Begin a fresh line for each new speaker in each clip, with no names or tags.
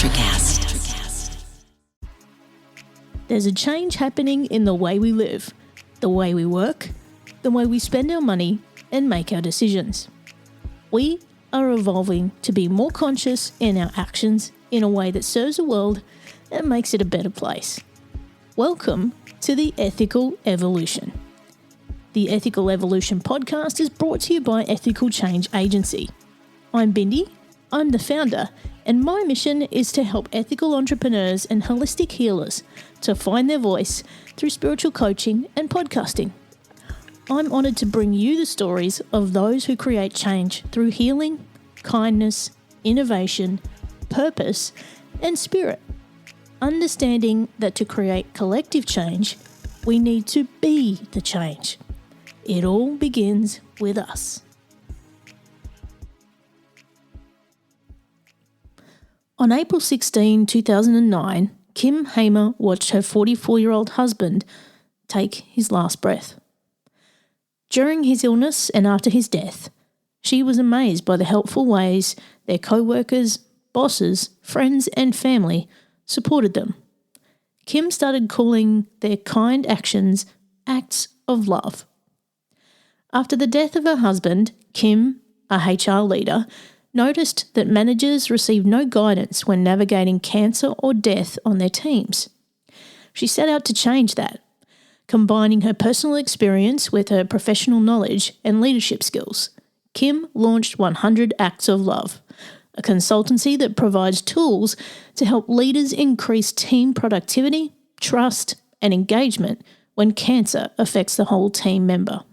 Electrocast.
There's a change happening in the way we live, the way we work, the way we spend our money and make our decisions. We are evolving to be more conscious in our actions in a way that serves the world and makes it a better place. Welcome to the Ethical Evolution. The Ethical Evolution podcast is brought to you by Ethical Change Agency. I'm Bindi, I'm the founder, and my mission is to help ethical entrepreneurs and holistic healers to find their voice through spiritual coaching and podcasting. I'm honoured to bring you the stories of those who create change through healing, kindness, innovation, purpose, and spirit. Understanding that to create collective change, we need to be the change. It all begins with us. On April 16, 2009, Kim Hamer watched her 44-year-old husband take his last breath. During his illness and after his death, she was amazed by the helpful ways their coworkers, bosses, friends and family supported them. Kim started calling their kind actions acts of love. After the death of her husband, Kim, a HR leader, noticed that managers received no guidance when navigating cancer or death on their teams. She set out to change that, combining her personal experience with her professional knowledge and leadership skills. Kim launched 100 Acts of Love, a consultancy that provides tools to help leaders increase team productivity, trust, and engagement when cancer affects the whole team member.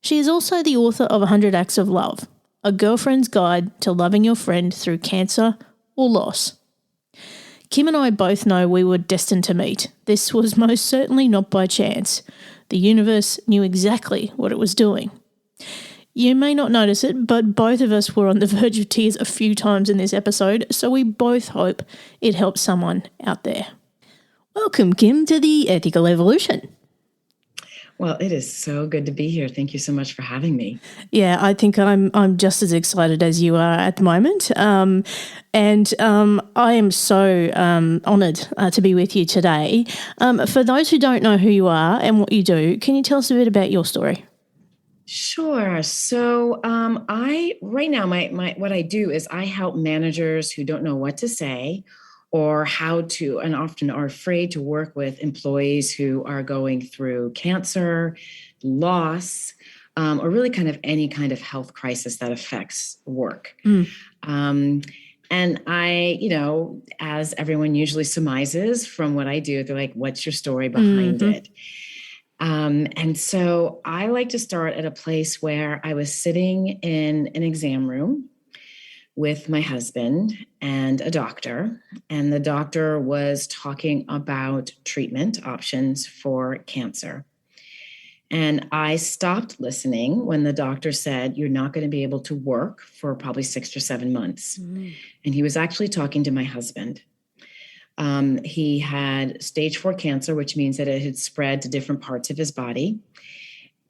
She is also the author of 100 Acts of Love, a girlfriend's guide to loving your friend through cancer or loss. Kim and I both know we were destined to meet. This was most certainly not by chance. The universe knew exactly what it was doing. You may not notice it, but both of us were on the verge of tears a few times in this episode, so we both hope it helps someone out there. Welcome, Kim, to the Ethical Evolution.
Well, it is so good to be here. Thank you so much for having me.
Yeah, I think I'm just as excited as you are at the moment. I am so honoured to be with you today. For those who don't know who you are and what you do, can you tell us a bit about your story?
Sure. So right now, my what I do is I help managers who don't know what to say or how to, and often are afraid to work with employees who are going through cancer, loss, or really kind of any kind of health crisis that affects work. And I, as everyone usually surmises from what I do, they're like, what's your story behind it? And so I like to start at a place where I was sitting in an exam room with my husband and a doctor, and the doctor was talking about treatment options for cancer. And I stopped listening when the doctor said, you're not going to be able to work for probably 6 or 7 months. And he was actually talking to my husband. He had stage 4 cancer, which means that it had spread to different parts of his body.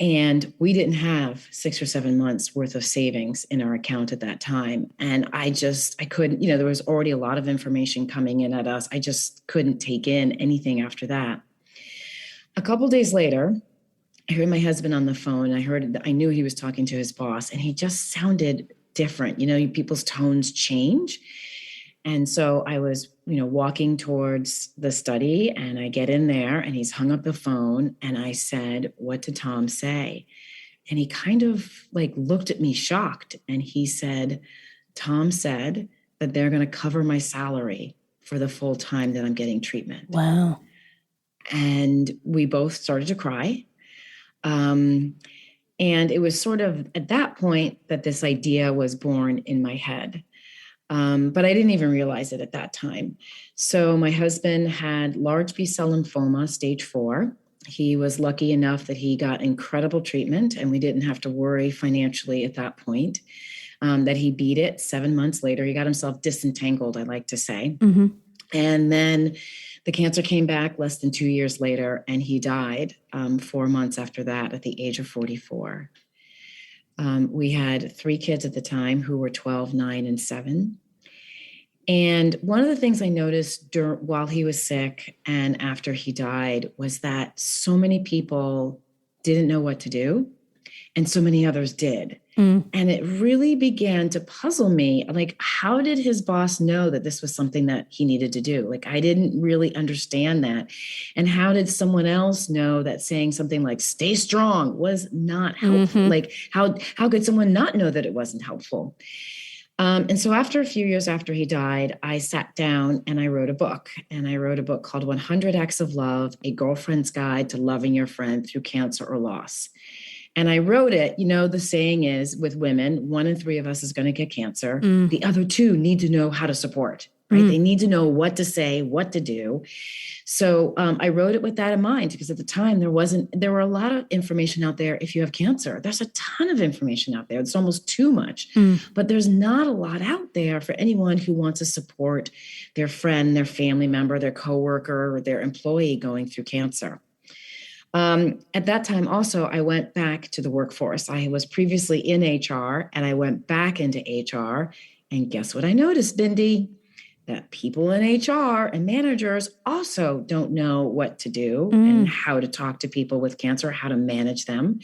And we didn't have 6 or 7 months worth of savings in our account at that time. And I couldn't, there was already a lot of information coming in at us. I just couldn't take in anything after that. A couple of days later, I heard my husband on the phone. I knew he was talking to his boss, and he just sounded different. People's tones change. And so I was, walking towards the study, and I get in there and he's hung up the phone, and I said, what did Tom say? And he kind of looked at me shocked, and he said, Tom said that they're going to cover my salary for the full time that I'm getting treatment.
Wow.
And we both started to cry. And it was sort of at that point that this idea was born in my head. But I didn't even realize it at that time. So my husband had large B-cell lymphoma, stage 4. He was lucky enough that he got incredible treatment, and we didn't have to worry financially at that point, that he beat it. 7 months later, he got himself disentangled, I like to say. And then the cancer came back less than 2 years later, and he died 4 months after that at the age of 44. We had 3 kids at the time who were 12, 9, and 7. And one of the things I noticed while he was sick and after he died was that so many people didn't know what to do, and so many others did. And it really began to puzzle me. Like, how did his boss know that this was something that he needed to do? Like, I didn't really understand that. And how did someone else know that saying something like "stay strong" was not helpful? Like, how could someone not know that it wasn't helpful? And so after a few years after he died, I sat down and I wrote a book. And I wrote a book called 100 Acts of Love, A Girlfriend's Guide to Loving Your Friend Through Cancer or Loss. And I wrote it, the saying is with women, 1 in 3 of us is going to get cancer. The other 2 need to know how to support, right? They need to know what to say, what to do. So I wrote it with that in mind, because at the time there were a lot of information out there. If you have cancer, there's a ton of information out there. It's almost too much, but there's not a lot out there for anyone who wants to support their friend, their family member, their coworker, or their employee going through cancer. At that time, also, I went back to the workforce. I was previously in HR and I went back into HR. And guess what I noticed, Bindi? That people in HR and managers also don't know what to do and how to talk to people with cancer, how to manage them.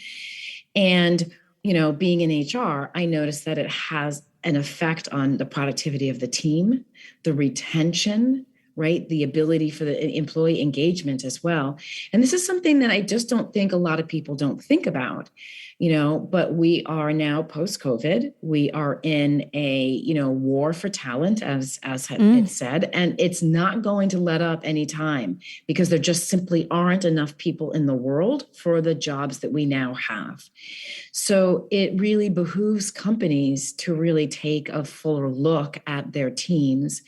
And, being in HR, I noticed that it has an effect on the productivity of the team, the retention, right? The ability for the employee engagement as well. And this is something that I just don't think a lot of people don't think about, but we are now post-COVID. We are in a, war for talent, as it said, and it's not going to let up any time, because there just simply aren't enough people in the world for the jobs that we now have. So it really behooves companies to really take a fuller look at their teams.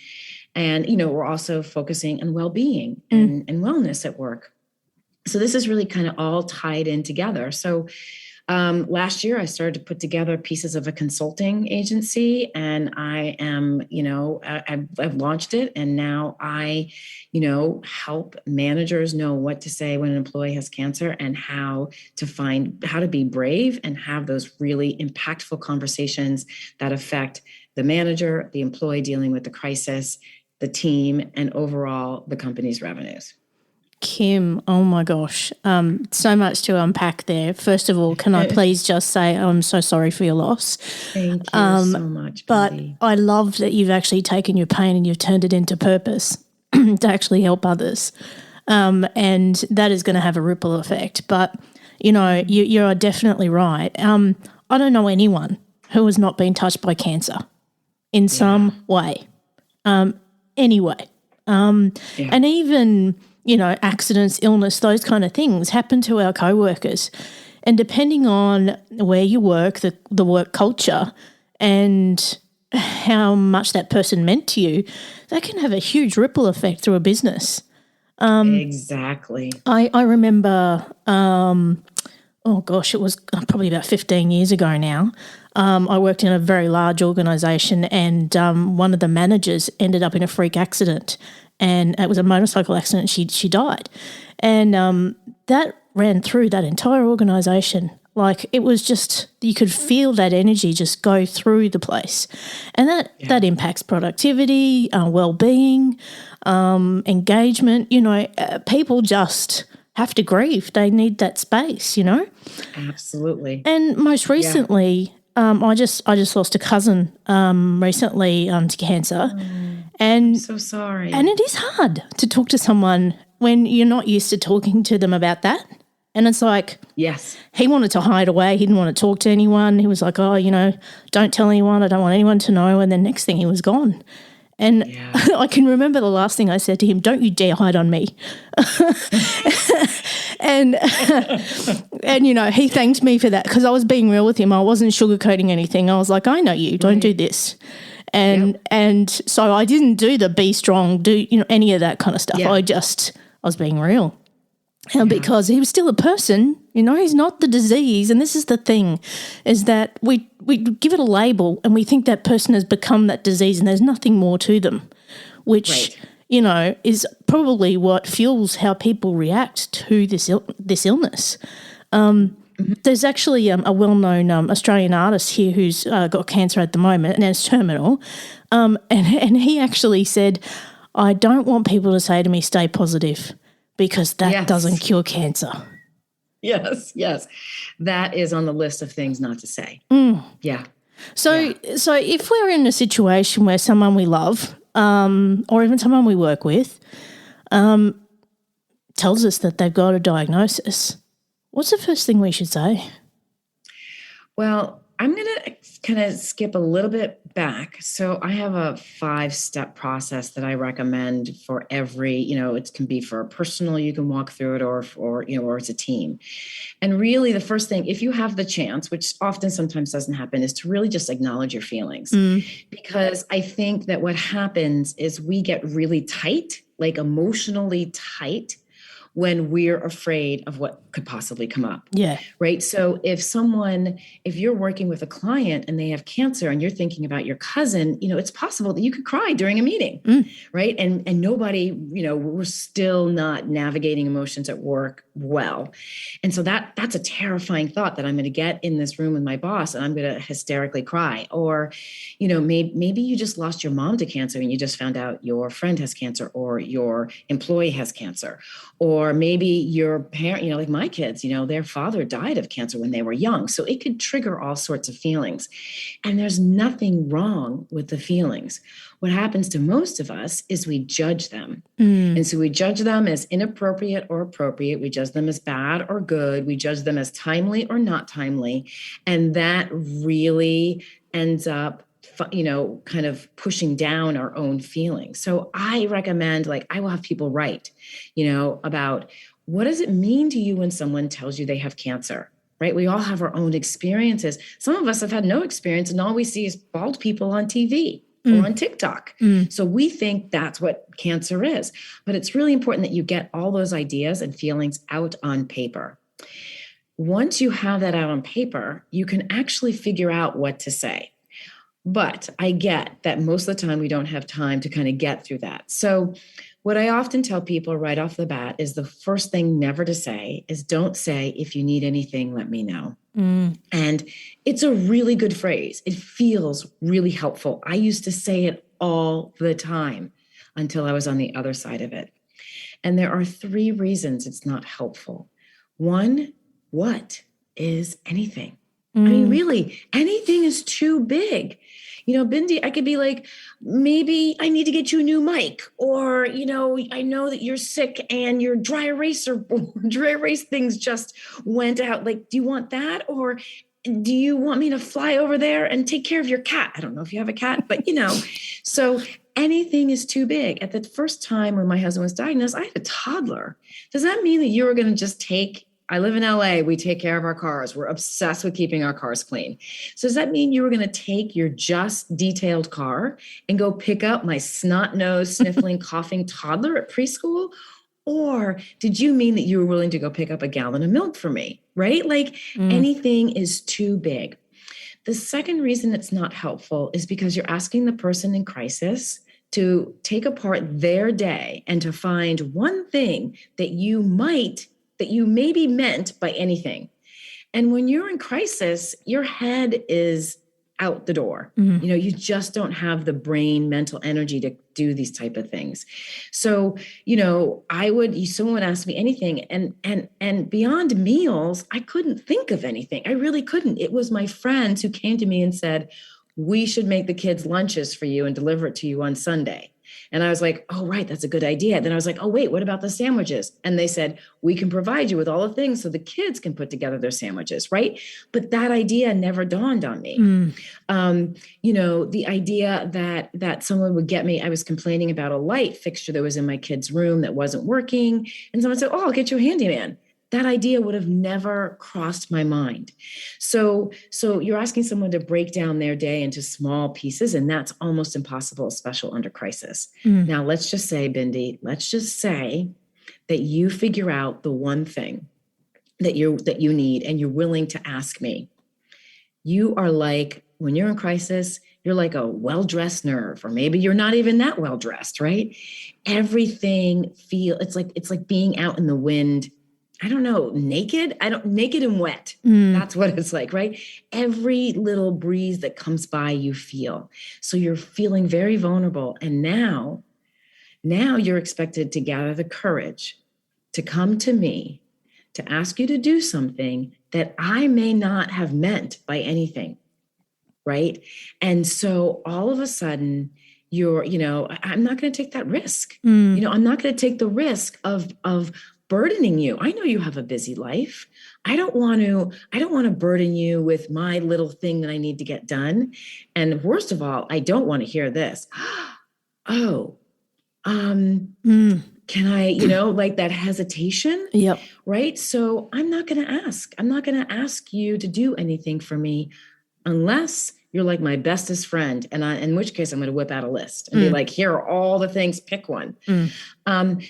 And, we're also focusing on well-being and wellness at work. So this is really kind of all tied in together. So last year, I started to put together pieces of a consulting agency, and I am, I've launched it. And now I, help managers know what to say when an employee has cancer, and how to be brave and have those really impactful conversations that affect the manager, the employee dealing with the crisis, the team, and overall the company's revenues.
Kim, oh my gosh, so much to unpack there. First of all, can I please just say I'm so sorry for your loss.
Thank you so much,
but
Bindi.
I love that you've actually taken your pain and you've turned it into purpose to actually help others, and that is going to have a ripple effect. But, you are definitely right. I don't know anyone who has not been touched by cancer in some way, anyway. And even, accidents, illness, those kind of things happen to our co-workers. And depending on where you work, the work culture, and how much that person meant to you, that can have a huge ripple effect through a business.
Exactly.
I remember, it was probably about 15 years ago now. I worked in a very large organisation, and one of the managers ended up in a freak accident, and it was a motorcycle accident. She died, and that ran through that entire organisation. Like, it was just, you could feel that energy just go through the place, and that impacts productivity, well-being, engagement. People just have to grieve. They need that space.
Absolutely.
And most recently. I just lost a cousin recently to cancer, and
I'm so sorry.
And it is hard to talk to someone when you're not used to talking to them about that. And it's like,
yes,
he wanted to hide away. He didn't want to talk to anyone. He was like, don't tell anyone. I don't want anyone to know. And then next thing, he was gone. And I can remember the last thing I said to him, "Don't you dare hide on me." and he thanked me for that, because I was being real with him. I wasn't sugarcoating anything. I was like, "I know you. Don't do this." And so I didn't do the be strong, do any of that kind of stuff. I was being real. Because he was still a person, he's not the disease. And this is the thing, is that we give it a label and we think that person has become that disease and there's nothing more to them, which, is probably what fuels how people react to this illness. There's actually a well-known Australian artist here who's got cancer at the moment and it's terminal. And he actually said, I don't want people to say to me, stay positive, because that doesn't cure cancer.
Yes, yes. That is on the list of things not to say. Yeah.
So if we're in a situation where someone we love or even someone we work with tells us that they've got a diagnosis, what's the first thing we should say?
Well, I'm going to kind of skip a little bit back. So I have a 5-step process that I recommend for every, it can be for a personal, you can walk through it or it's a team. And really the first thing, if you have the chance, which often sometimes doesn't happen, is to really just acknowledge your feelings. Because I think that what happens is we get really tight, like emotionally tight, when we're afraid of what could possibly come up.
Yeah.
Right. So if you're working with a client and they have cancer and you're thinking about your cousin, it's possible that you could cry during a meeting. Right. And nobody, we're still not navigating emotions at work well. And so that's a terrifying thought, that I'm going to get in this room with my boss and I'm going to hysterically cry. Or, maybe you just lost your mom to cancer and you just found out your friend has cancer or your employee has cancer. Or maybe your parent, like my kids, their father died of cancer when they were young. So it could trigger all sorts of feelings. And there's nothing wrong with the feelings. What happens to most of us is we judge them. And so we judge them as inappropriate or appropriate. We judge them as bad or good. We judge them as timely or not timely. And that really ends up kind of pushing down our own feelings. So I recommend, I will have people write, about what does it mean to you when someone tells you they have cancer, right? We all have our own experiences. Some of us have had no experience and all we see is bald people on TV or on TikTok. So we think that's what cancer is, but it's really important that you get all those ideas and feelings out on paper. Once you have that out on paper, you can actually figure out what to say. But I get that most of the time we don't have time to kind of get through that. So what I often tell people right off the bat is the first thing never to say is, don't say, if you need anything, let me know. And it's a really good phrase. It feels really helpful. I used to say it all the time until I was on the other side of it. And there are 3 reasons it's not helpful. 1, what is anything? I mean, really, anything is too big. Bindi, I could be like, maybe I need to get you a new mic, or, I know that you're sick and your dry erase things just went out. Do you want that? Or do you want me to fly over there and take care of your cat? I don't know if you have a cat, but so anything is too big. At the first time when my husband was diagnosed, I had a toddler. Does that mean that you were going to just I live in LA. We take care of our cars. We're obsessed with keeping our cars clean. So does that mean you were going to take your just detailed car and go pick up my snot-nosed, sniffling, coughing toddler at preschool? Or did you mean that you were willing to go pick up a gallon of milk for me, right? Anything is too big. The second reason it's not helpful is because you're asking the person in crisis to take apart their day and to find one thing that you maybe meant by anything. And when you're in crisis, your head is out the door. You just don't have the brain mental energy to do these type of things. So, someone would ask me anything, and beyond meals, I couldn't think of anything. I really couldn't. It was my friends who came to me and said, we should make the kids lunches for you and deliver it to you on Sunday. And I was like, oh, right, that's a good idea. Then I was like, oh, wait, what about the sandwiches? And they said, we can provide you with all the things so the kids can put together their sandwiches, right? But that idea never dawned on me. The idea that someone would get me, I was complaining about a light fixture that was in my kid's room that wasn't working. And someone said, oh, I'll get you a handyman. That idea would have never crossed my mind. So you're asking someone to break down their day into small pieces, and that's almost impossible, especially under crisis. Now, let's just say, Bindi, that you figure out the one thing that you need, and you're willing to ask me. You are like, when you're in crisis, you're like a well-dressed nerve, or maybe you're not even that well-dressed, right? Everything it's like being out in the wind I don't know, naked. Naked and wet.
Mm.
That's what it's like, right? Every little breeze that comes by, you feel. So you're feeling very vulnerable. And now you're expected to gather the courage to come to me, to ask you to do something that I may not have meant by anything, right? And so all of a sudden, I'm not going to take that risk.
Mm.
I'm not going to take the risk of burdening you. I know you have a busy life. I don't want to burden you with my little thing that I need to get done. And worst of all, I don't want to hear this. Oh,
Mm.
can I, like that hesitation,
Yep.
right? So I'm not going to ask. I'm not going to ask you to do anything for me unless you're like my bestest friend. And in which case I'm going to whip out a list and be like, here are all the things, pick one.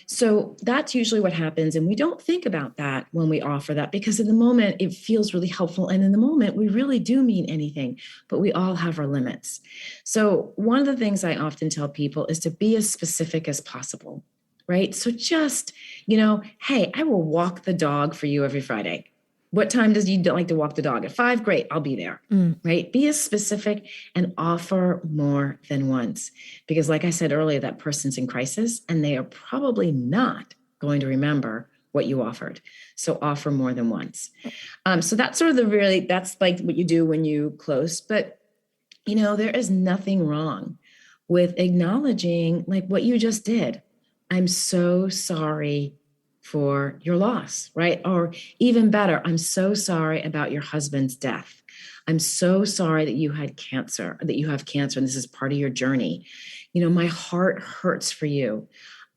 So that's usually what happens. And we don't think about that when we offer that, because in the moment it feels really helpful. And in the moment we really do mean anything, but we all have our limits. So one of the things I often tell people is to be as specific as possible, right? So just, hey, I will walk the dog for you every Friday. What time does you like to walk the dog? At 5? Great, I'll be there, right? Be as specific and offer more than once. Because like I said earlier, that person's in crisis and they are probably not going to remember what you offered. So offer more than once. So that's sort of that's like what you do when you close. But, there is nothing wrong with acknowledging like what you just did. I'm so sorry for your loss, right? Or even better, I'm so sorry about your husband's death. I'm so sorry that you have cancer, and this is part of your journey. My heart hurts for you.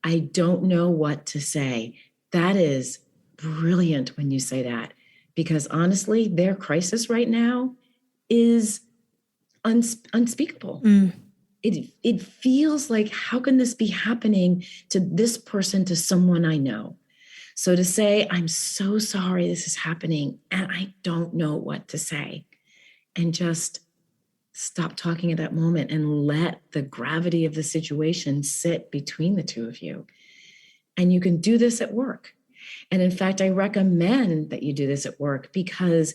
I don't know what to say. That is brilliant when you say that, because honestly, their crisis right now is unspeakable. It feels like, how can this be happening to this person, to someone I know? So to say, I'm so sorry this is happening and I don't know what to say, and just stop talking at that moment and let the gravity of the situation sit between the two of you. And you can do this at work. And in fact, I recommend that you do this at work, because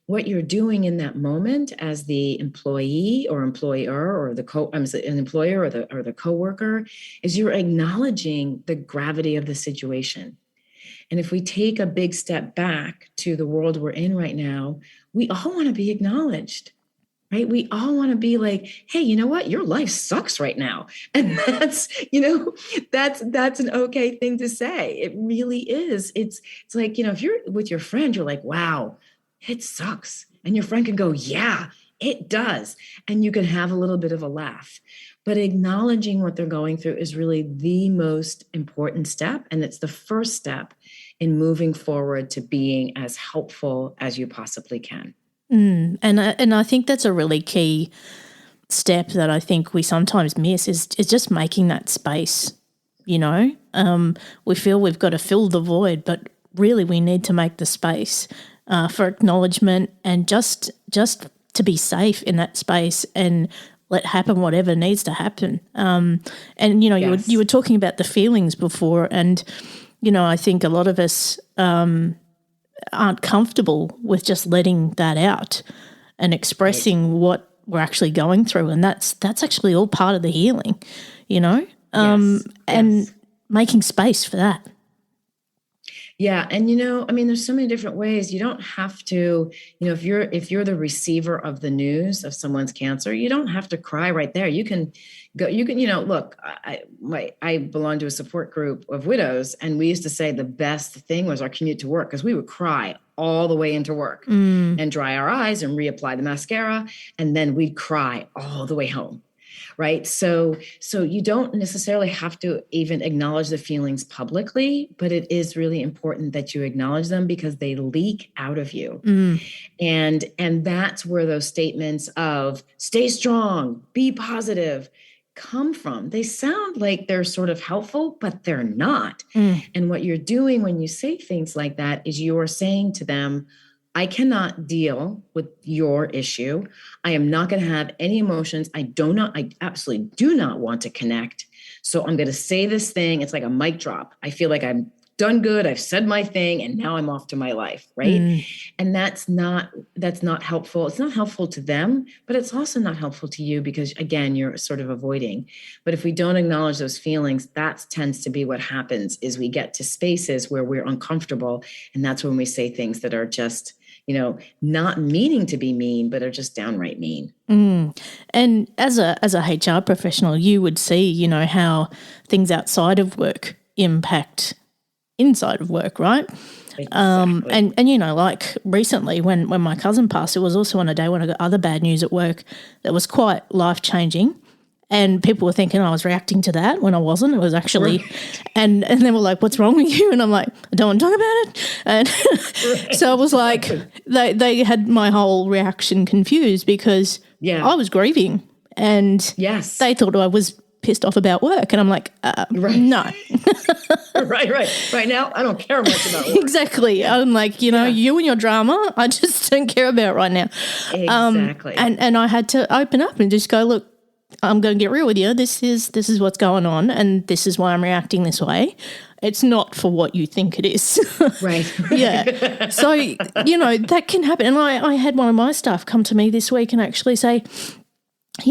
what you're doing in that moment as the employee or employer, or an employer or the coworker, is you're acknowledging the gravity of the situation. And if we take a big step back to the world we're in right now, we all want to be acknowledged, right? We all want to be like, hey, you know what? Your life sucks right now. And that's an okay thing to say. It really is. It's like, if you're with your friend, you're like, wow, it sucks. And your friend can go, yeah, it does. And you can have a little bit of a laugh. But acknowledging what they're going through is really the most important step. And it's the first step in moving forward to being as helpful as you possibly can.
And I think that's a really key step that I think we sometimes miss is just making that space, We feel we've got to fill the void, but really we need to make the space for acknowledgement and just to be safe in that space and let happen whatever needs to happen.
Yes.
You were talking about the feelings before, and I think a lot of us aren't comfortable with just letting that out and expressing what we're actually going through, and that's actually all part of the healing, and making space for that.
Yeah. And, there's so many different ways. You don't have to, if you're the receiver of the news of someone's cancer, you don't have to cry right there. You can go, look, I belong to a support group of widows, and we used to say the best thing was our commute to work, because we would cry all the way into work and dry our eyes and reapply the mascara. And then we'd cry all the way home. Right. So you don't necessarily have to even acknowledge the feelings publicly, but it is really important that you acknowledge them, because they leak out of you. And that's where those statements of stay strong, be positive come from. They sound like they're sort of helpful, but they're not. And what you're doing when you say things like that is you're saying to them, I cannot deal with your issue. I am not going to have any emotions. I absolutely do not want to connect. So I'm going to say this thing. It's like a mic drop. I feel like I'm done good, I've said my thing, and now I'm off to my life, right? And that's not helpful. It's not helpful to them, but it's also not helpful to you because, again, you're sort of avoiding. But if we don't acknowledge those feelings, that tends to be what happens is we get to spaces where we're uncomfortable, and that's when we say things that are just, not meaning to be mean, but are just downright mean.
And as a HR professional, you would see, how things outside of work impact inside of work, right?
Exactly.
And like recently when my cousin passed, it was also on a day when I got other bad news at work that was quite life-changing. And people were thinking I was reacting to that when I wasn't. It was actually,
right.
and they were like, "What's wrong with you?" And I'm like, "I don't want to talk about it." And
Right.
so I was like, they had my whole reaction confused because I was grieving, and
yes,
they thought I was pissed off about work, and I'm like,
right.
No.
Right now, I don't care much about work.
Exactly. I'm like, you and your drama, I just don't care about right now.
Exactly.
And I had to open up and just go, look, I'm going to get real with you. This is what's going on, and this is why I'm reacting this way. It's not for what you think it is.
Right.
Yeah. So, that can happen. And I had one of my staff come to me this week and actually say,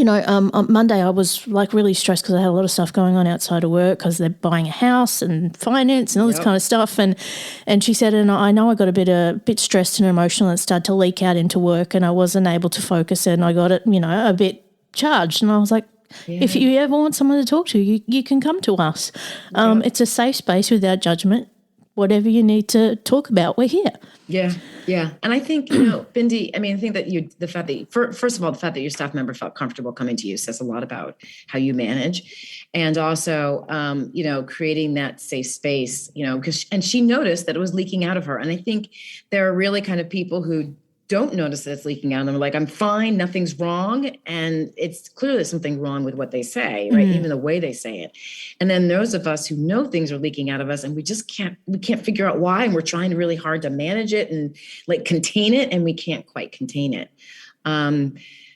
on Monday I was like really stressed because I had a lot of stuff going on outside of work because they're buying a house and finance and all this kind of stuff. And she said, and I know I got a bit stressed and emotional and it started to leak out into work and I wasn't able to focus and I got it, a bit charged. And I was like, if you ever want someone to talk to, you can come to us. It's a safe space without judgment. Whatever you need to talk about, we're here.
Yeah. And I think, Bindi, I think that first of all, the fact that your staff member felt comfortable coming to you says a lot about how you manage. And also, creating that safe space, and she noticed that it was leaking out of her. And I think there are really kind of people who don't notice that it's leaking out. And they're like, I'm fine, nothing's wrong. And it's clearly something wrong with what they say, right? Even the way they say it. And then those of us who know things are leaking out of us and we can't figure out why. And we're trying really hard to manage it and like contain it. And we can't quite contain it.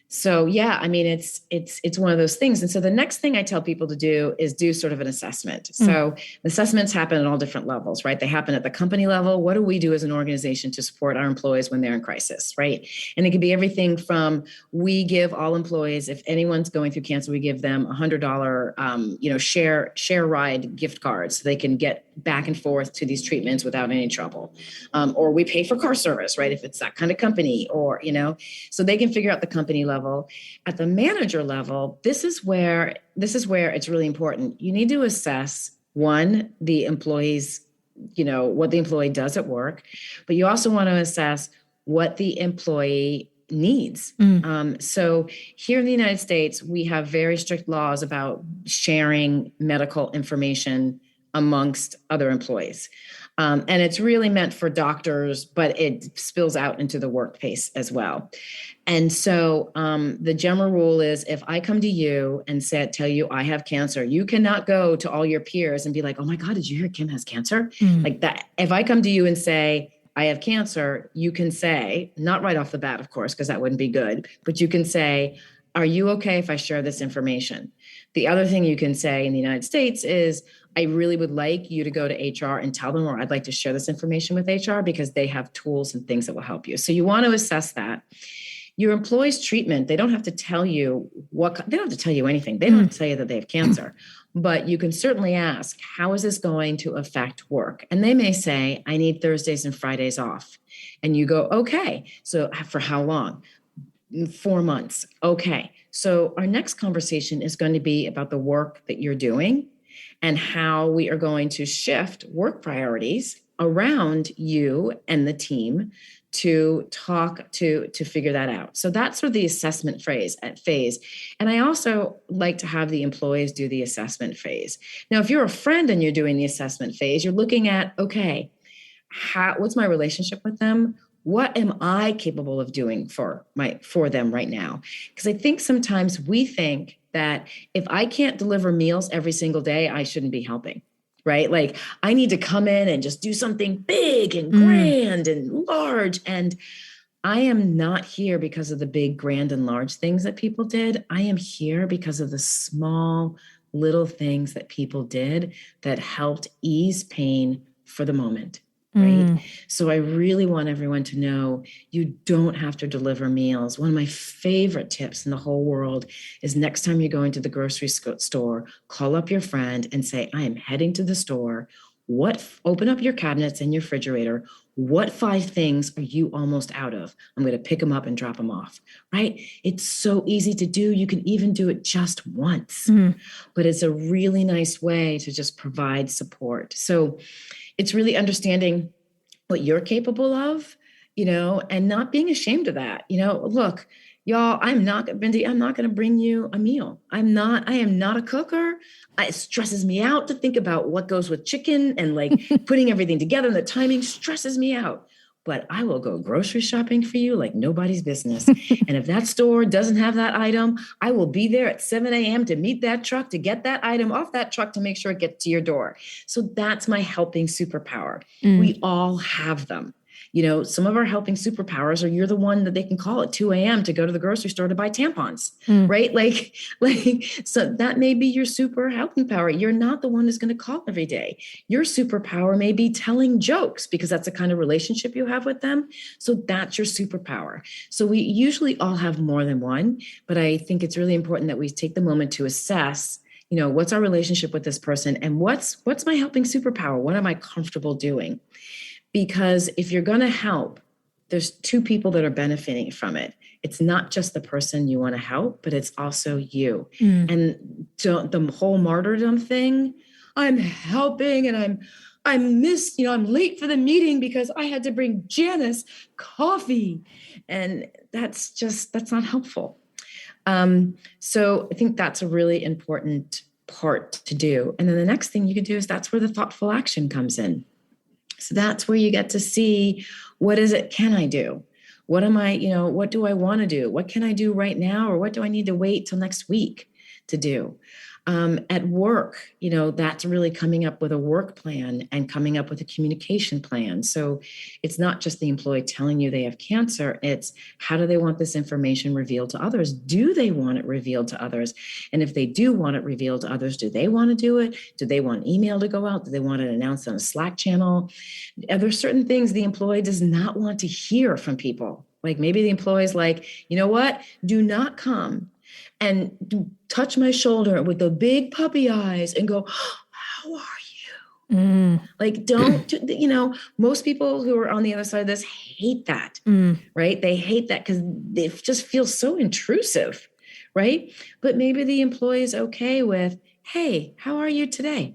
So yeah, it's one of those things. And so the next thing I tell people to do is do sort of an assessment. So assessments happen at all different levels, right? They happen at the company level. What do we do as an organization to support our employees when they're in crisis, right? And it can be everything from we give all employees, if anyone's going through cancer, we give them $100, share ride gift cards so they can get back and forth to these treatments without any trouble. Or we pay for car service, right? If it's that kind of company or, so they can figure out the company level. At the manager level, this is where it's really important. You need to assess the employee's, what the employee does at work, but you also want to assess what the employee needs. So here in the United States, we have very strict laws about sharing medical information amongst other employees. And it's really meant for doctors, but it spills out into the workplace as well. And so the general rule is if I come to you and tell you I have cancer, you cannot go to all your peers and be like, oh my God, did you hear Kim has cancer? Like that. If I come to you and say, I have cancer, you can say, not right off the bat, of course, because that wouldn't be good, but you can say, are you okay if I share this information? The other thing you can say in the United States is, I really would like you to go to HR and tell them, or I'd like to share this information with HR because they have tools and things that will help you. So you want to assess that. Your employees' treatment, they don't have to tell you they don't have to tell you anything. They don't have to tell you that they have cancer, but you can certainly ask, how is this going to affect work? And they may say, I need Thursdays and Fridays off. And you go, okay, so for how long? 4 months. Okay. So our next conversation is going to be about the work that you're doing and how we are going to shift work priorities around you and the team to talk to figure that out. So that's sort of the assessment phase. And I also like to have the employees do the assessment phase. Now, if you're a friend and you're doing the assessment phase, you're looking at, okay, what's my relationship with them? What am I capable of doing for them right now? Because I think sometimes we think that if I can't deliver meals every single day, I shouldn't be helping, right? Like I need to come in and just do something big and grand and large. And I am not here because of the big, grand and large things that people did. I am here because of the small, little things that people did that helped ease pain for the moment. Right. So I really want everyone to know you don't have to deliver meals. One of my favorite tips in the whole world is next time you're going to the grocery store, call up your friend and say, I am heading to the store. Open up your cabinets and your refrigerator. What 5 things are you almost out of? I'm going to pick them up and drop them off. Right. It's so easy to do. You can even do it just once, but it's a really nice way to just provide support. So it's really understanding what you're capable of, and not being ashamed of that. Look, y'all, Bindi, I'm not going to bring you a meal. I am not a cooker. It stresses me out to think about what goes with chicken and like putting everything together, and the timing stresses me out. But I will go grocery shopping for you like nobody's business. And if that store doesn't have that item, I will be there at 7 a.m. to meet that truck, to get that item off that truck, to make sure it gets to your door. So that's my helping superpower. We all have them. Some of our helping superpowers are you're the one that they can call at 2 a.m. to go to the grocery store to buy tampons, right? Like, so that may be your super helping power. You're not the one who's going to call every day. Your superpower may be telling jokes because that's the kind of relationship you have with them. So that's your superpower. So we usually all have more than one, but I think it's really important that we take the moment to assess what's our relationship with this person and what's my helping superpower? What am I comfortable doing? Because if you're going to help, there's 2 people that are benefiting from it. It's not just the person you want to help, but it's also you. And the whole martyrdom thing, I'm helping and I'm late for the meeting because I had to bring Janice coffee. And that's not helpful. So I think that's a really important part to do. And then the next thing you can do is that's where the thoughtful action comes in. So that's where you get to see, what is it can I do? What do I want to do? What can I do right now? Or what do I need to wait till next week to do? At work, that's really coming up with a work plan and coming up with a communication plan. So it's not just the employee telling you they have cancer. It's how do they want this information revealed to others? Do they want it revealed to others? And if they do want it revealed to others, do they want to do it? Do they want email to go out? Do they want it announced on a Slack channel? Are there certain things the employee does not want to hear from people? Like maybe the employee's like, you know what? Do not come and touch my shoulder with the big puppy eyes and go, how are you? Like, most people who are on the other side of this hate that, right? They hate that because it just feels so intrusive, right? But maybe the employee is okay with, hey, how are you today?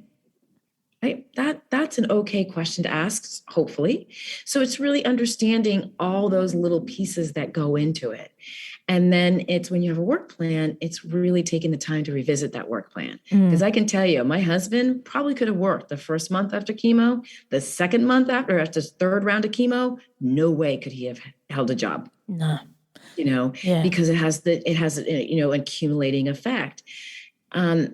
Right? That's an okay question to ask, hopefully. So it's really understanding all those little pieces that go into it. And then it's when you have a work plan, it's really taking the time to revisit that work plan. Because I can tell you, my husband probably could have worked the first month after chemo, the second month after the 3rd round of chemo, no way could he have held a job.
No.
Because it has accumulating effect.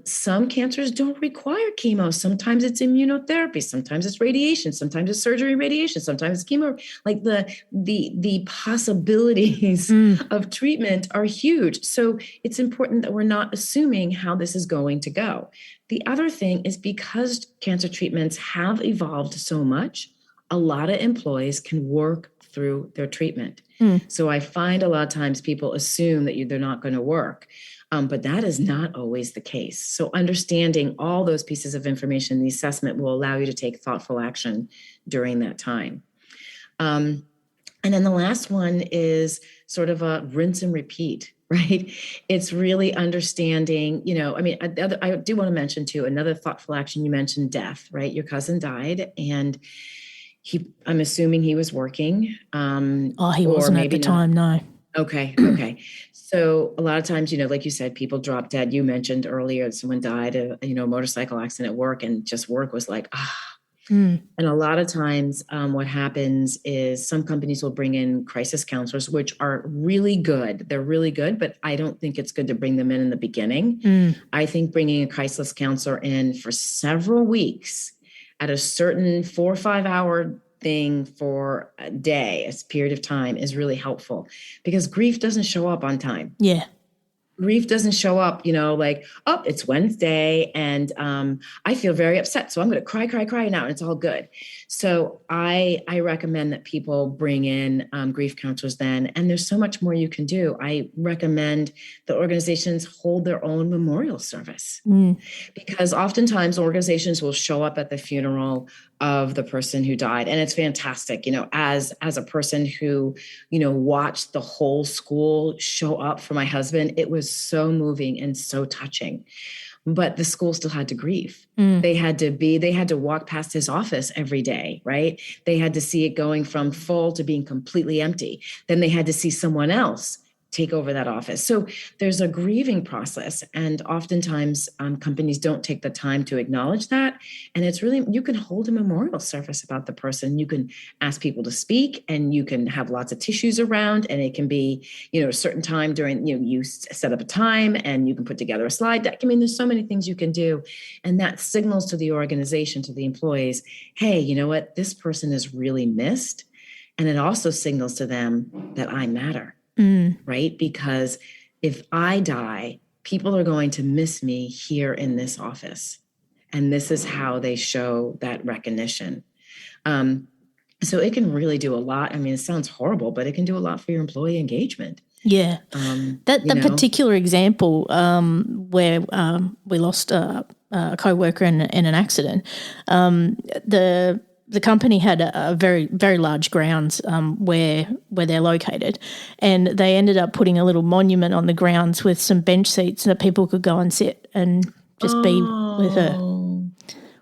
Some cancers don't require chemo. Sometimes it's immunotherapy. Sometimes it's radiation. Sometimes it's surgery and radiation. Sometimes it's chemo. Like the possibilities of treatment are huge. So it's important that we're not assuming how this is going to go. The other thing is because cancer treatments have evolved so much, a lot of employees can work through their treatment. So I find a lot of times people assume that they're not going to work. But that is not always the case. So understanding all those pieces of information, the assessment will allow you to take thoughtful action during that time. And then the last one is sort of a rinse and repeat, right? It's really understanding, I do want to mention too, another thoughtful action. You mentioned death, right? Your cousin died and I'm assuming he was working.
He wasn't at the time, no.
Okay. So a lot of times, like you said, people drop dead. You mentioned earlier someone died of, motorcycle accident at work, and just work was like, And a lot of times what happens is some companies will bring in crisis counselors, which are really good. They're really good, but I don't think it's good to bring them in the beginning. I think bringing a crisis counselor in for several weeks at a certain 4 or 5 hour thing for a day, a period of time, is really helpful, because grief doesn't show up on time.
Yeah.
Grief doesn't show up, it's Wednesday and I feel very upset, so I'm going to cry now and it's all good. So I recommend that people bring in grief counselors then, and there's so much more you can do. I recommend that organizations hold their own memorial service, because oftentimes organizations will show up at the funeral of the person who died, and it's fantastic. As a person who watched the whole school show up for my husband, it was so moving and so touching. But the school still had to grieve. They had to walk past his office every day, right? They had to see it going from full to being completely empty. Then they had to see someone else take over that office. So there's a grieving process. And oftentimes companies don't take the time to acknowledge that. And it's really, you can hold a memorial service about the person. You can ask people to speak, and you can have lots of tissues around, and it can be, a certain time during, you set up a time and you can put together a slide deck. I mean, there's so many things you can do. And that signals to the organization, to the employees, hey, you know what? This person is really missed. And it also signals to them that I matter. Right? Because if I die, people are going to miss me here in this office. And this is how they show that recognition. So it can really do a lot. I mean, it sounds horrible, but it can do a lot for your employee engagement.
Yeah. That particular example where we lost a coworker in an accident, the company had a very, very large grounds where they're located, and they ended up putting a little monument on the grounds with some bench seats that people could go and sit and just be with her,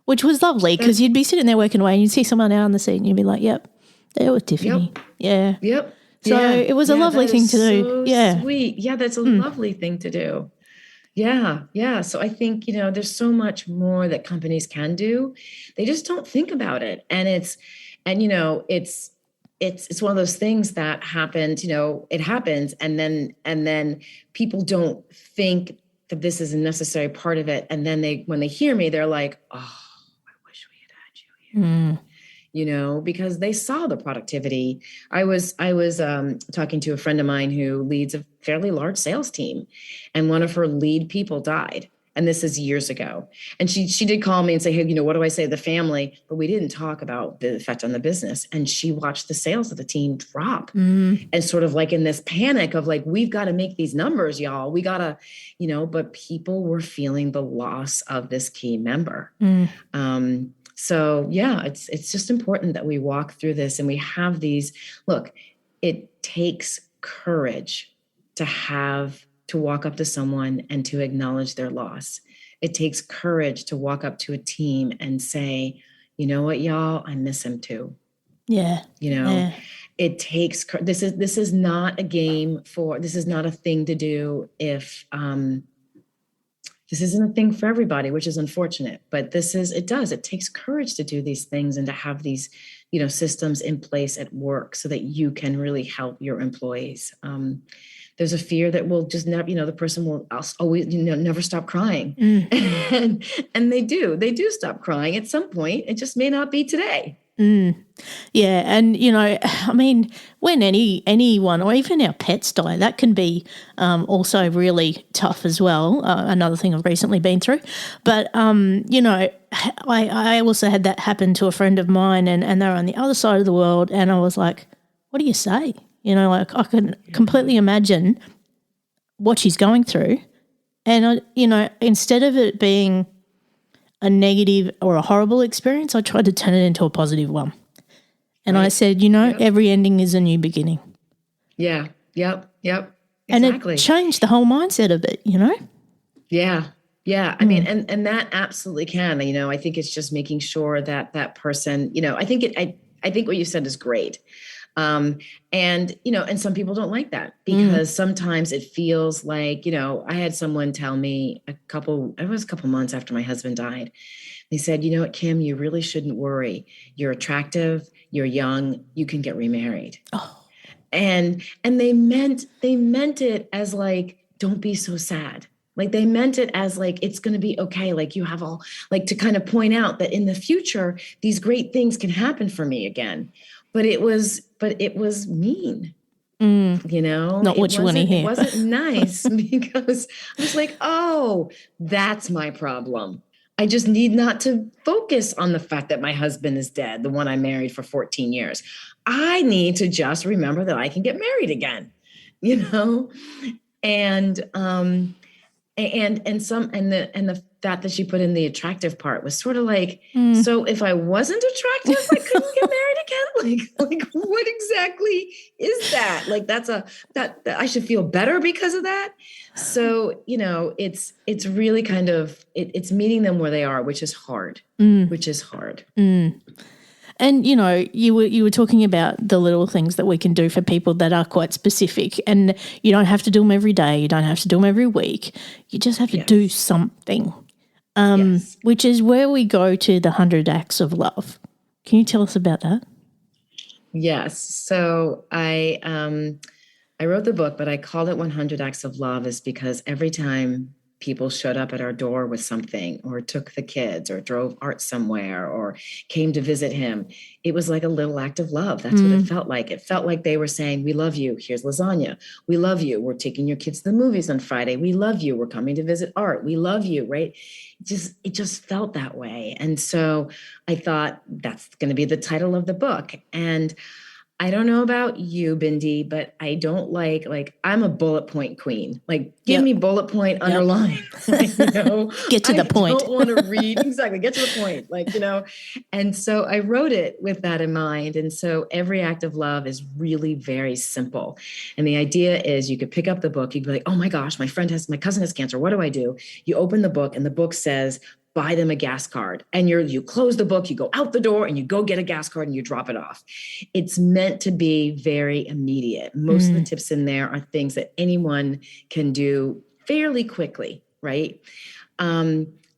which was lovely, because you'd be sitting there working away and you'd see someone out on the seat and you'd be like, yep, there was Tiffany.
Yep.
Yeah. Yep. So it was a lovely thing to do. Yeah.
Sweet. Yeah, that's a lovely thing to do. Yeah. So I think, there's so much more that companies can do. They just don't think about it. And it's one of those things that happened, it happens. And then people don't think that this is a necessary part of it. And then when they hear me, they're like, oh, I wish we had had you here. Because they saw the productivity. I was talking to a friend of mine who leads a fairly large sales team, and one of her lead people died. And this is years ago. And she did call me and say, hey, what do I say to the family? But we didn't talk about the effect on the business. And she watched the sales of the team drop, and sort of like in this panic of like, we've got to make these numbers, y'all. We got to, but people were feeling the loss of this key member. So yeah, it's just important that we walk through this and we have these. Look, it takes courage to walk up to someone and to acknowledge their loss. It takes courage to walk up to a team and say, you know what, y'all, I miss him too.
Yeah.
It takes, this is not a game this is not a thing to do if, this isn't a thing for everybody, which is unfortunate, but it takes courage to do these things and to have these, systems in place at work so that you can really help your employees. There's a fear that will just never, the person will always, never stop crying. And they do stop crying at some point. It just may not be today.
Yeah. And, I mean, when anyone or even our pets die, that can be also really tough as well. Another thing I've recently been through. But, I also had that happen to a friend of mine, and they were on the other side of the world. And I was like, what do you say? I can completely imagine what she's going through. And, instead of it being a negative or a horrible experience, I tried to turn it into a positive one. And I said, every ending is a new beginning.
Yeah. Yep. Exactly.
And it changed the whole mindset of it,
Yeah. I mean, and that absolutely can, I think it's just making sure that person, I think what you said is great. And some people don't like that because sometimes it feels like, I had someone tell me it was a couple months after my husband died. They said, you know what, Kim, you really shouldn't worry. You're attractive, you're young, you can get remarried. Oh. And they meant it as like, don't be so sad. Like they meant it as like, it's going to be okay. Like you have all, like to kind of point out that in the future, these great things can happen for me again. But it was mean,
Not what you want to hear.
It wasn't nice because I was like, oh, that's my problem. I just need not to focus on the fact that my husband is dead, the one I married for 14 years. I need to just remember that I can get married again, you know? And the fact that she put in the attractive part was sort of like, so if I wasn't attractive, I couldn't get married again. Like what exactly is that? Like that I should feel better because of that. So it's really kind of it's meeting them where they are, which is hard. Which is hard.
And, you were talking about the little things that we can do for people that are quite specific, and you don't have to do them every day. You don't have to do them every week. You just have to do something, which is where we go to the 100 Acts of Love. Can you tell us about that?
Yes. So I wrote the book, but I called it 100 Acts of Love is because every time people showed up at our door with something or took the kids or drove Art somewhere or came to visit him, it was like a little act of love. That's what it felt like. It felt like they were saying, we love you. Here's lasagna. We love you. We're taking your kids to the movies on Friday. We love you. We're coming to visit Art. We love you, right? It just felt that way. And so I thought that's going to be the title of the book. And I don't know about you, Bindi, but I don't like I'm a bullet point queen. Like, give me bullet point, underline.
Get to the point.
I don't want to read. Exactly. Get to the point. And so I wrote it with that in mind. And so every act of love is really very simple. And the idea is you could pick up the book. You'd be like, oh my gosh, my cousin has cancer. What do I do? You open the book and the book says, buy them a gas card. And you close the book, you go out the door and you go get a gas card and you drop it off. It's meant to be very immediate. Most of the tips in there are things that anyone can do fairly quickly, right?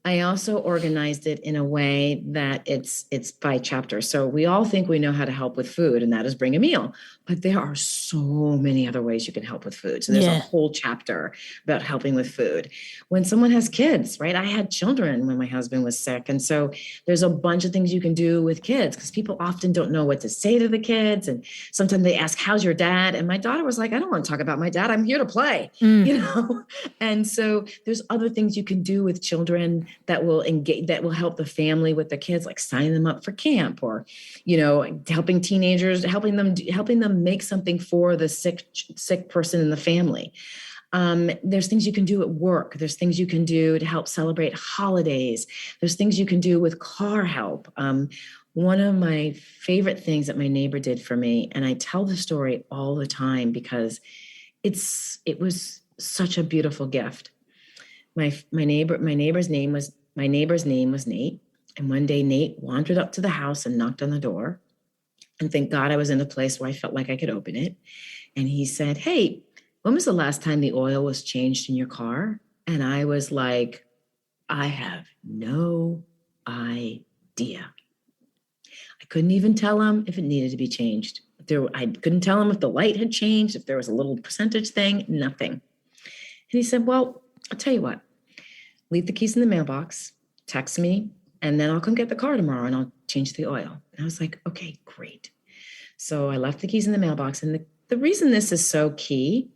I also organized it in a way that it's by chapter. So we all think we know how to help with food, and that is bring a meal. But there are so many other ways you can help with food. So there's a whole chapter about helping with food. When someone has kids, right? I had children when my husband was sick. And so there's a bunch of things you can do with kids because people often don't know what to say to the kids. And sometimes they ask, how's your dad? And my daughter was like, I don't want to talk about my dad. I'm here to play, And so there's other things you can do with children that will engage, that will help the family with the kids, like signing them up for camp or, helping teenagers, helping them make something for the sick person in the family. There's things you can do at work. There's things you can do to help celebrate holidays. There's things you can do with car help. One of my favorite things that my neighbor did for me, and I tell the story all the time because it was such a beautiful gift. My neighbor's name was Nate. And one day Nate wandered up to the house and knocked on the door. And thank God I was in a place where I felt like I could open it. And he said, hey, when was the last time the oil was changed in your car? And I was like, I have no idea. I couldn't even tell him if it needed to be changed. I couldn't tell him if the light had changed, if there was a little percentage thing, nothing. And he said, well, I'll tell you what, leave the keys in the mailbox, text me, and then I'll come get the car tomorrow and I'll change the oil. And I was like, okay, great. So I left the keys in the mailbox. And the reason this is so key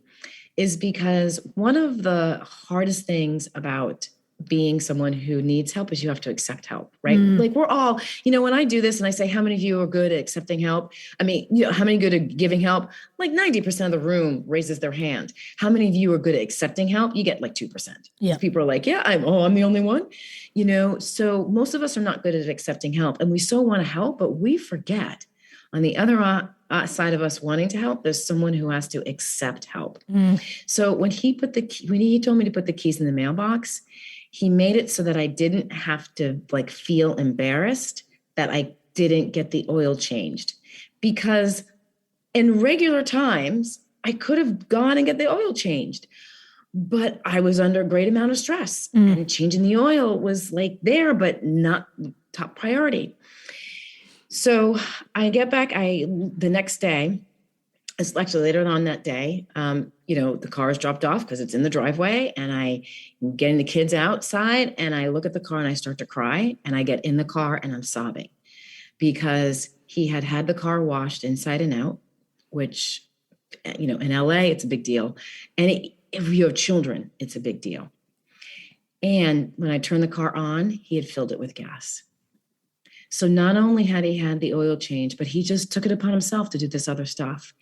is because one of the hardest things about being someone who needs help is you have to accept help, right? Like we're all, when I do this and I say, how many of you are good at accepting help? I mean, how many good at giving help? Like 90% of the room raises their hand. How many of you are good at accepting help? You get like 2%. Yeah. People are like, yeah, I'm the only one, so most of us are not good at accepting help and we so want to help, but we forget on the other side of us wanting to help, there's someone who has to accept help. So when he told me to put the keys in the mailbox, he made it so that I didn't have to feel embarrassed that I didn't get the oil changed, because in regular times I could have gone and get the oil changed, but I was under a great amount of stress and changing the oil was there, but not top priority. So I get back, the next day, it's actually later on that day, the car is dropped off because it's in the driveway, and I getting the kids outside and I look at the car and I start to cry, and I get in the car and I'm sobbing because he had the car washed inside and out, which, in LA, it's a big deal. And if you have children, it's a big deal. And when I turned the car on, he had filled it with gas. So not only had he had the oil change, but he just took it upon himself to do this other stuff.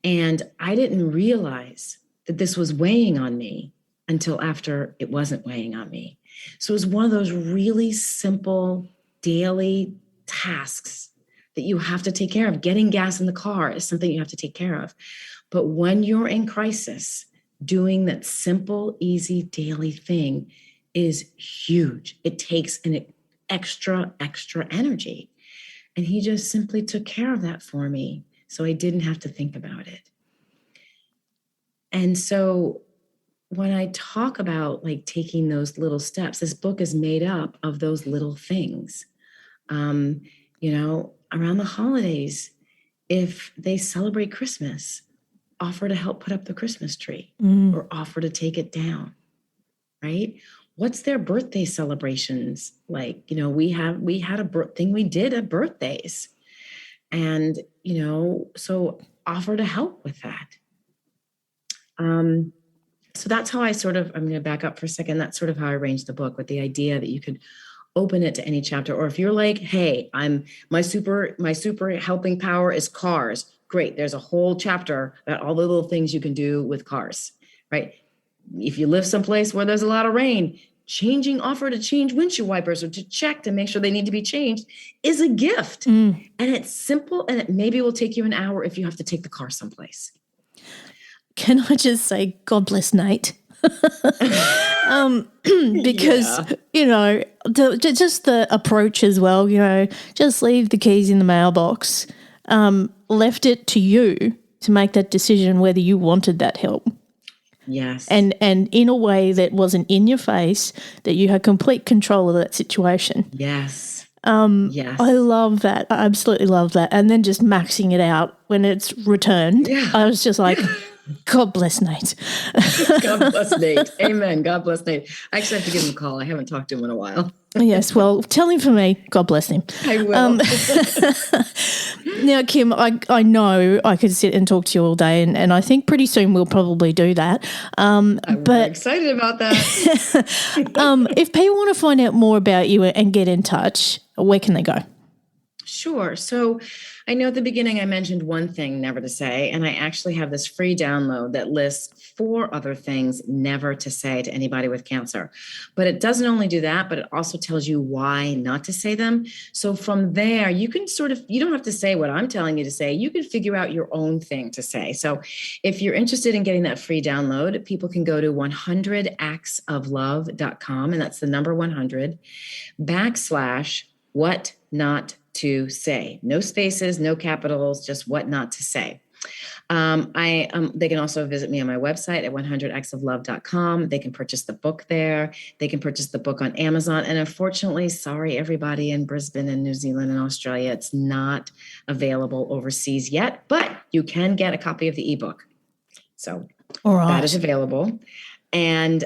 And I didn't realize that this was weighing on me until after it wasn't weighing on me. So it was one of those really simple daily tasks that you have to take care of. Getting gas in the car is something you have to take care of. But when you're in crisis, doing that simple, easy daily thing is huge. It takes an extra energy. And he just simply took care of that for me. So I didn't have to think about it. And so when I talk about like taking those little steps, this book is made up of those little things. Around the holidays, if they celebrate Christmas, offer to help put up the Christmas tree or offer to take it down, right? What's their birthday celebrations like? We had a thing we did at birthdays. And, so offer to help with that. So that's how I'm going to back up for a second. That's sort of how I arranged the book, with the idea that you could open it to any chapter. Or if you're like, hey, my super helping power is cars. Great. There's a whole chapter about all the little things you can do with cars, right? If you live someplace where there's a lot of rain, offer to change windshield wipers or to check to make sure they need to be changed is a gift. And it's simple, and it maybe will take you an hour if you have to take the car someplace.
Can I just say, God bless Nate? Because, just the approach as well, just leave the keys in the mailbox, left it to you to make that decision whether you wanted that help.
Yes.
And in a way that wasn't in your face, that you had complete control of that situation.
Yes.
Yes. I love that. I absolutely love that. And then just maxing it out when it's returned. Yeah. I was just like, God bless Nate.
God bless Nate. Amen. God bless Nate. I actually have to give him a call. I haven't talked to him in a while.
Yes. Well, tell him for me, God bless him.
I will.
Now, Kim, I know I could sit and talk to you all day, and I think pretty soon we'll probably do that.
I'm excited about that.
If people want to find out more about you and get in touch, where can they go?
Sure. So I know at the beginning I mentioned one thing never to say, and I actually have this free download that lists 4 other things never to say to anybody with cancer. But it doesn't only do that, but it also tells you why not to say them. So from there, you can you don't have to say what I'm telling you to say. You can figure out your own thing to say. So if you're interested in getting that free download, people can go to 100actsoflove.com, and that's the number 100 / what not to say. No spaces, no capitals, just what not to say. They can also visit me on my website at 100actsoflove.com. They can purchase the book there. They can purchase the book on Amazon. And unfortunately, sorry, everybody in Brisbane and New Zealand and Australia, it's not available overseas yet, but you can get a copy of the ebook. So that is available. And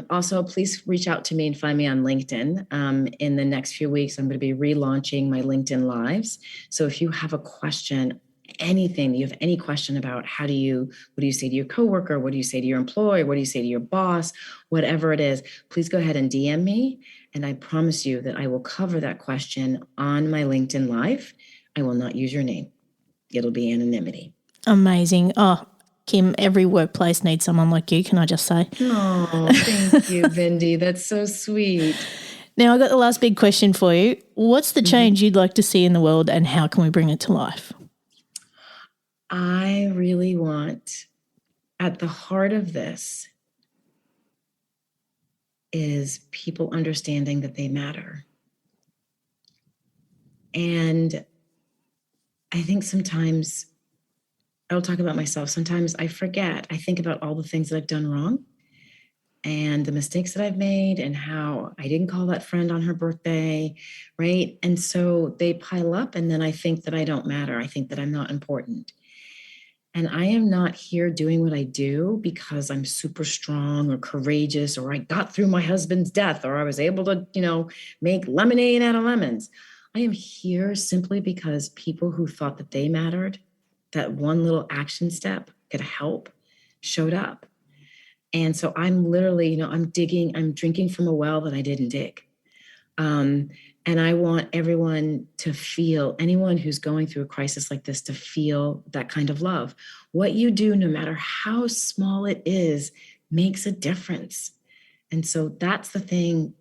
also, please reach out to me and find me on LinkedIn. In the next few weeks, I'm going to be relaunching my LinkedIn Lives. So if you have a question, anything, you have any question about what do you say to your coworker? What do you say to your employer? What do you say to your boss? Whatever it is, please go ahead and DM me. And I promise you that I will cover that question on my LinkedIn Live. I will not use your name. It'll be anonymity.
Amazing. Oh, Kim, every workplace needs someone like you, can I just say?
Oh, thank you, Bindi. That's so sweet.
Now, I got the last big question for you. What's the change you'd like to see in the world, and how can we bring it to life?
I really want, at the heart of this, is people understanding that they matter. And I think sometimes, I'll talk about myself. Sometimes I forget. I think about all the things that I've done wrong and the mistakes that I've made and how I didn't call that friend on her birthday, right? And so they pile up, and then I think that I don't matter. I think that I'm not important. And I am not here doing what I do because I'm super strong or courageous, or I got through my husband's death, or I was able to, make lemonade out of lemons. I am here simply because people who thought that they mattered, that one little action step could help, showed up. And so I'm literally, I'm drinking from a well that I didn't dig. And I want everyone to feel, anyone who's going through a crisis like this, to feel that kind of love. What you do, no matter how small it is, makes a difference. And so that's the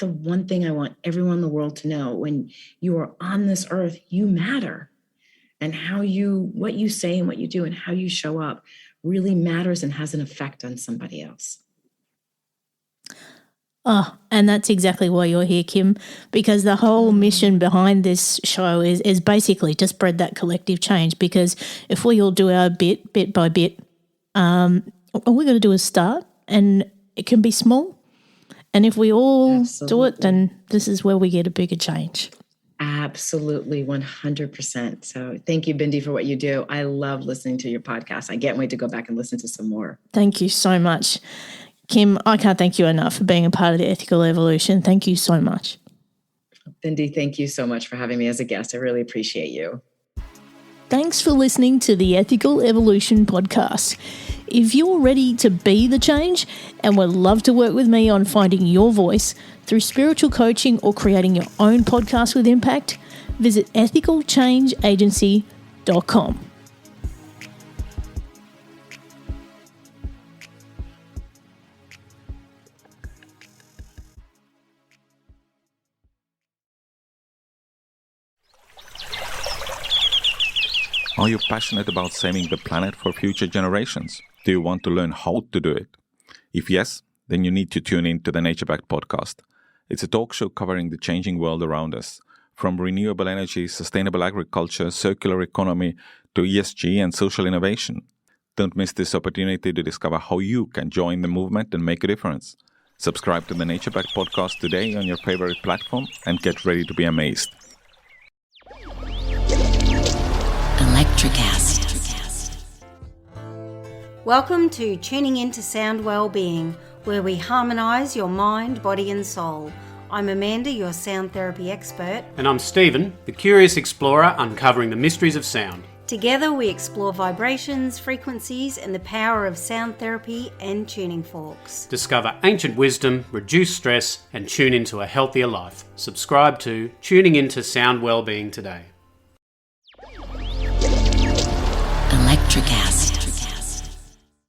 one thing I want everyone in the world to know. When you are on this earth, you matter. And what you say and what you do and how you show up really matters and has an effect on somebody else.
Oh, and that's exactly why you're here, Kim, because the whole mission behind this show is basically to spread that collective change. Because if we all do our bit by bit, all we got to do is start, and it can be small. And if we all do it, then this is where we get a bigger change.
Absolutely, 100%. So thank you, Bindi, for what you do. I love listening to your podcast. I can't wait to go back and listen to some more.
Thank you so much. Kim, I can't thank you enough for being a part of the Ethical Evolution. Thank you so much.
Bindi, thank you so much for having me as a guest. I really appreciate you.
Thanks for listening to the Ethical Evolution podcast. If you're ready to be the change and would love to work with me on finding your voice through spiritual coaching or creating your own podcast with impact, visit ethicalchangeagency.com.
Are you passionate about saving the planet for future generations? Do you want to learn how to do it? If yes, then you need to tune in to the Nature Backed podcast. It's a talk show covering the changing world around us, from renewable energy, sustainable agriculture, circular economy, to ESG and social innovation. Don't miss this opportunity to discover how you can join the movement and make a difference. Subscribe to the Nature Backed podcast today on your favorite platform and get ready to be amazed.
Welcome to Tuning Into Sound Wellbeing, where we harmonise your mind, body and soul. I'm Amanda, your sound therapy expert.
And I'm Stephen, the curious explorer uncovering the mysteries of sound.
Together we explore vibrations, frequencies and the power of sound therapy and tuning forks.
Discover ancient wisdom, reduce stress and tune into a healthier life. Subscribe to Tuning Into Sound Wellbeing today.
Electricast.